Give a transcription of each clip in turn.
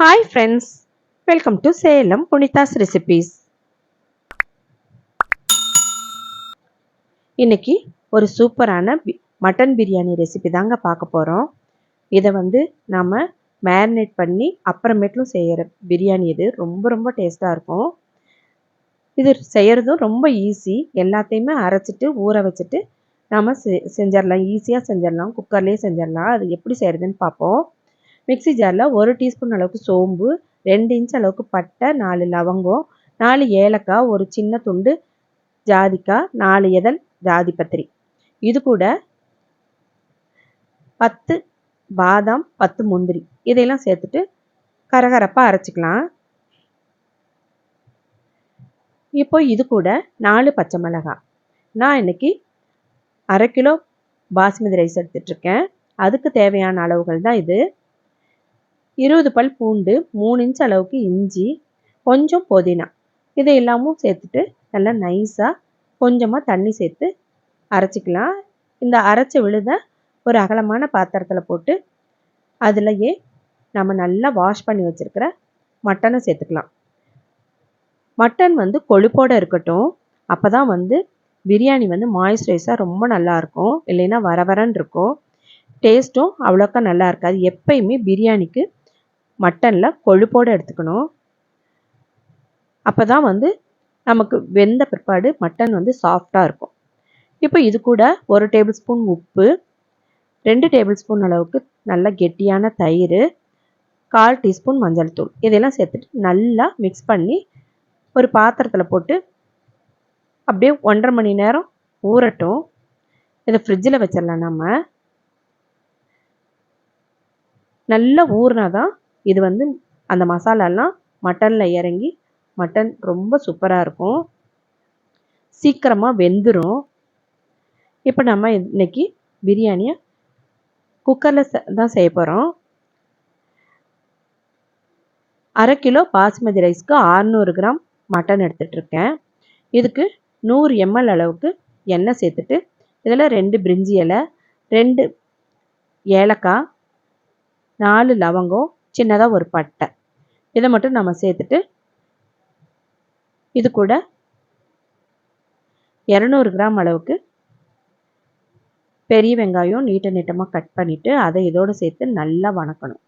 Hi friends, welcome to Salem புனிதாஸ் recipes. இன்னைக்கு ஒரு சூப்பரான மட்டன் பிரியாணி ரெசிபி தாங்க பார்க்க போகிறோம். இதை நாம் மேரினேட் பண்ணி அப்புறமேட்டும் செய்கிற பிரியாணி. இது ரொம்ப ரொம்ப டேஸ்ட்டாக இருக்கும். இது செய்கிறதும் ரொம்ப ஈஸி. எல்லாத்தையுமே அரைச்சிட்டு ஊற வச்சுட்டு நாம் செஞ்சிடலாம். ஈஸியாக செஞ்சிடலாம். குக்கர்லேயே செஞ்சிடலாம். அது எப்படி செய்கிறதுன்னு பார்ப்போம். மிக்ஸி ஜாரில் 1 டீஸ்பூன் அளவுக்கு சோம்பு, 2 இன்ச் அளவுக்கு பட்டை, 4 லவங்கம், 4 ஏலக்காய், ஒரு சின்ன துண்டு ஜாதிக்காய், 4 இதழ் ஜாதிபத்திரி, இது கூட 10 பாதாம், 10 முந்திரி, இதையெல்லாம் சேர்த்துட்டு கரகரப்பாக அரைச்சிக்கலாம். இப்போ இது கூட 4 பச்சை மிளகாய். நான் இன்னைக்கு 1/2 கிலோ பாஸ்மதி ரைஸ் எடுத்துட்ருக்கேன். அதுக்கு தேவையான அளவுகள் தான் இது. 20 பல் பூண்டு, 3 இன்ச் அளவுக்கு இஞ்சி, கொஞ்சம் புதினா, இதை எல்லாமும் சேர்த்துட்டு நல்லா நைஸாக கொஞ்சமாக தண்ணி சேர்த்து அரைச்சிக்கலாம். இந்த அரைச்ச விழுதை ஒரு அகலமான பாத்திரத்தில் போட்டு அதுலேயே நம்ம நல்லா வாஷ் பண்ணி வச்சுருக்கிற மட்டனை சேர்த்துக்கலாம். மட்டன் கொழுப்போடு இருக்கட்டும். அப்போ தான் பிரியாணி மாய்ஸ்சரைஸாக ரொம்ப நல்லாயிருக்கும். இல்லைன்னா வரன்னு இருக்கும். டேஸ்ட்டும் அவ்வளோக்கா நல்லா இருக்காது. எப்பயுமே பிரியாணிக்கு மட்டனில் கொழுப்போடு எடுத்துக்கணும். அப்போ தான் நமக்கு வெந்த பிற்பாடு மட்டன் சாஃப்டாக இருக்கும். இப்போ இது கூட 1 டேபிள் ஸ்பூன் உப்பு, 2 டேபிள் ஸ்பூன் அளவுக்கு நல்ல கெட்டியான தயிர், 1/4 டீஸ்பூன் மஞ்சள் தூள், இதெல்லாம் சேர்த்துட்டு நல்லா மிக்ஸ் பண்ணி ஒரு பாத்திரத்தில் போட்டு அப்படியே 1.5 மணி நேரம் ஊறட்டும். இதை ஃப்ரிட்ஜில் வச்சிடலாம். நம்ம நல்லா ஊறினா தான் இது அந்த மசாலாலாம் மட்டனில் இறங்கி மட்டன் ரொம்ப சூப்பராக இருக்கும். சீக்கிரமாக வெந்துடும். இப்போ நம்ம இன்னைக்கு பிரியாணியை குக்கரில் தான் செய்ய போகிறோம். 1/2 கிலோ பாஸ்மதி ரைஸ்க்கு 600 கிராம் மட்டன் எடுத்துகிட்ருக்கேன். இதுக்கு 100 ml அளவுக்கு எண்ணெய் சேர்த்துட்டு இதில் 2 பிரிஞ்சி இலை, 2 ஏலக்காய், 4 லவங்கம், சின்னதாக ஒரு பட்டை, இதை மட்டும் நம்ம சேர்த்துட்டு இது கூட 200 கிராம் அளவுக்கு பெரிய வெங்காயம் நீட்டமாக கட் பண்ணிவிட்டு அதை இதோடு சேர்த்து நல்லா வதக்கணும்.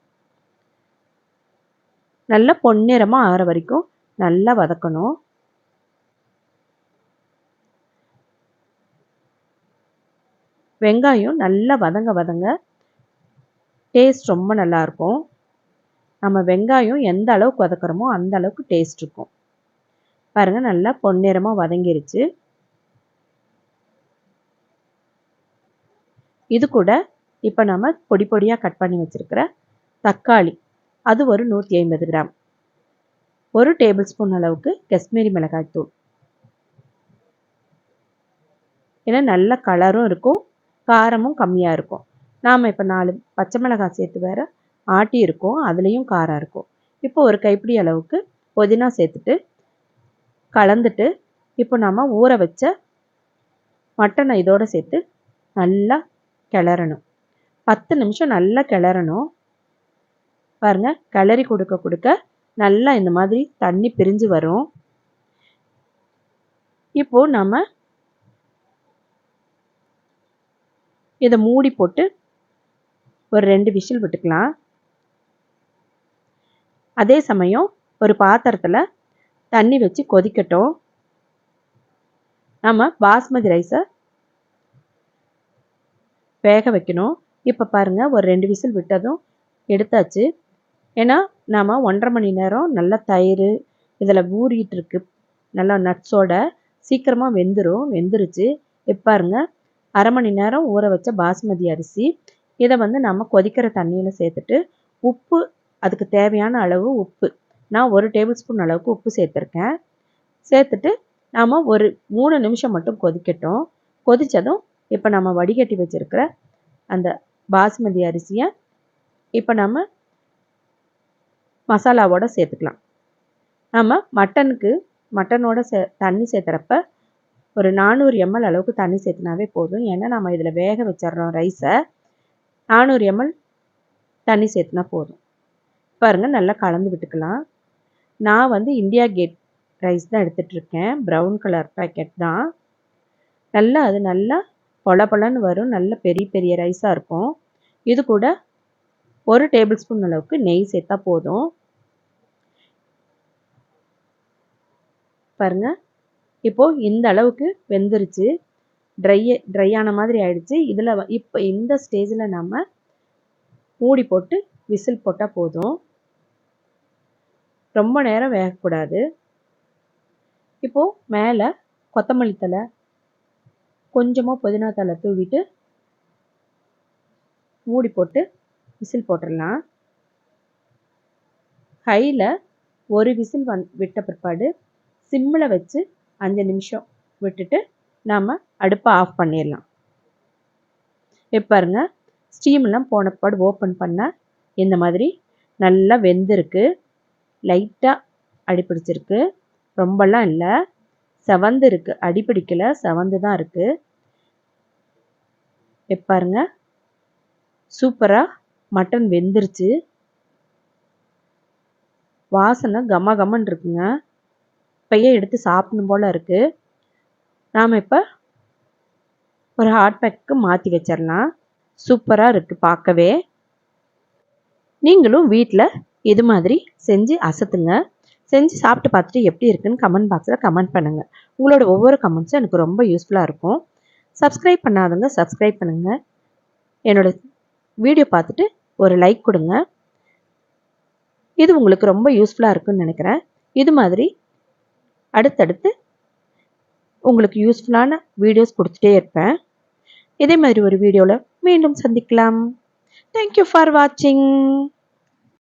நல்லா பொன்னிறமாக ஆகிற வரைக்கும் நல்லா வதக்கணும். வெங்காயம் நல்லா வதங்க டேஸ்ட் ரொம்ப நல்லாயிருக்கும். நம்ம வெங்காயம் எந்த அளவுக்கு வதக்குறோமோ அந்த அளவுக்கு டேஸ்ட் இருக்கும். பாருங்கள், நல்லா பொன்னிறமாக வதங்கிருச்சு. இது கூட இப்போ நம்ம பொடி பொடியாக கட் பண்ணி வச்சுருக்கிற தக்காளி, அது ஒரு 150 கிராம், 1 டேபிள் ஸ்பூன் அளவுக்கு காஷ்மீரி மிளகாய் தூள், ஏன்னா நல்ல கலரும் இருக்கும், காரமும் கம்மியாக இருக்கும். நாம் இப்போ 4 பச்சை மிளகாய் சேர்த்து வேறு ஆட்டி இருக்கோம், அதுலேயும் காரம் இருக்கும். இப்போ ஒரு கைப்பிடி அளவுக்கு புதினா சேர்த்துட்டு கலந்துட்டு இப்போ நம்ம ஊற வச்ச மட்டனை இதோடு சேர்த்து நல்லா கிளறணும். 10 நிமிஷம் நல்லா கிளறணும். பாருங்கள், கிளறி கொடுக்க நல்லா இந்த மாதிரி தண்ணி பிரிஞ்சு வரும். இப்போது நம்ம இதை மூடி போட்டு ஒரு 2 விசில் விட்டுக்கலாம். அதே சமயம் ஒரு பாத்திரத்தில் தண்ணி வச்சு கொதிக்கட்டும். நம்ம பாஸ்மதி ரைஸை வேக வைக்கணும். இப்போ பாருங்கள், ஒரு 2 விசில் விட்டதும் எடுத்தாச்சு. ஏன்னா நாம் 1.5 மணி நேரம் நல்லா தயிர் இதில் ஊறிட்டு இருக்கு, நல்லா நட்ஸோட சீக்கிரமாக வெந்துருச்சு. இப்போ பாருங்கள், 1/2 மணி நேரம் ஊற வச்ச பாஸ்மதி அரிசி, இதை நம்ம கொதிக்கிற தண்ணியில் சேர்த்துட்டு உப்பு, அதுக்கு தேவையான அளவு உப்பு, நான் 1 டேபிள் ஸ்பூன் அளவுக்கு உப்பு சேர்த்துருக்கேன். சேர்த்துட்டு நாம் ஒரு 3 நிமிஷம் மட்டும் கொதிக்கட்டும். கொதித்ததும் இப்போ நம்ம வடிகட்டி வச்சுருக்கிற அந்த பாஸ்மதி அரிசியை இப்போ நம்ம மசாலாவோடு சேர்த்துக்கலாம். நம்ம மட்டனோட தண்ணி சேர்த்துறப்ப ஒரு 400 ml அளவுக்கு தண்ணி சேர்த்துனாவே போதும். ஏன்னா நம்ம இதில் வேக வச்சிடறோம் ரைஸை. 400 ml தண்ணி சேர்த்துனா போதும். பாருங்கள் நல்லா கலந்து விட்டுக்கலாம். நான் வந்து இந்தியா கேட் ரைஸ் தான் எடுத்துகிட்ருக்கேன். ப்ரௌன் கலர் பேக்கெட் தான். அது நல்லா பொலன்னு வரும். நல்ல பெரிய பெரிய ரைஸாக இருக்கும். இது கூட 1 டேபிள் ஸ்பூன் அளவுக்கு நெய் சேர்த்தா போதும். பாருங்க, இப்போ இந்த அளவுக்கு வெந்துருச்சு. ட்ரையான மாதிரி ஆயிடுச்சு. இதில் இப்போ இந்த ஸ்டேஜில் நம்ம மூடி போட்டு விசில் போட்டால் போதும். ரொம்ப நேரம் வேகக்கூடாது. இப்போது மேலே கொத்தமல்லி தழை, கொஞ்சமாக புதினா தழை தூவிட்டு மூடி போட்டு விசில் போட்டுடலாம். ஹையில் ஒரு விசில் விட்ட பிற்பாடு சிம்மில் வச்சு 5 நிமிஷம் விட்டுட்டு நாம் அடுப்பை ஆஃப் பண்ணிடலாம். இப்போ பாருங்க, ஸ்டீம்லாம் போன பிற்பாடு ஓப்பன் பண்ணால் இந்த மாதிரி நல்லா வெந்திருக்கு. லைட்டாக அடிப்பிடிச்சிருக்கு, ரொம்பலாம் இல்லை. செவந்து இருக்குது, அடிப்பிடிக்கலை, செவந்து தான் இருக்குது. இப்போ பாருங்க, சூப்பராக மட்டன் வெந்துருச்சு. வாசனை கம கமன்னு இருக்குங்க. இப்பயே எடுத்து சாப்பிடணும் போல் இருக்குது. நாம் இப்போ ஒரு ஹாட் பேக்கு மாற்றி வச்சிடலாம். சூப்பராக இருக்குது பார்க்கவே. நீங்களும் வீட்டில் இது மாதிரி செஞ்சு அசத்துங்க. செஞ்சு சாப்பிட்டு பார்த்துட்டு எப்படி இருக்குன்னு கமெண்ட் பாக்ஸில் கமெண்ட் பண்ணுங்கள். உங்களோட ஒவ்வொரு கமெண்ட்ஸும் எனக்கு ரொம்ப யூஸ்ஃபுல்லாக இருக்கும். சப்ஸ்கிரைப் பண்ணாதவங்க சப்ஸ்கிரைப் பண்ணுங்கள். என்னோடய வீடியோ பார்த்துட்டு ஒரு லைக் கொடுங்க. இது உங்களுக்கு ரொம்ப யூஸ்ஃபுல்லாக இருக்குன்னு நினைக்கிறேன். இது மாதிரி அடுத்தடுத்து உங்களுக்கு யூஸ்ஃபுல்லான வீடியோஸ் கொடுத்துட்டே இருப்பேன். இதே மாதிரி ஒரு வீடியோவில் மீண்டும் சந்திக்கலாம். தேங்க்யூ ஃபார் வாட்சிங்.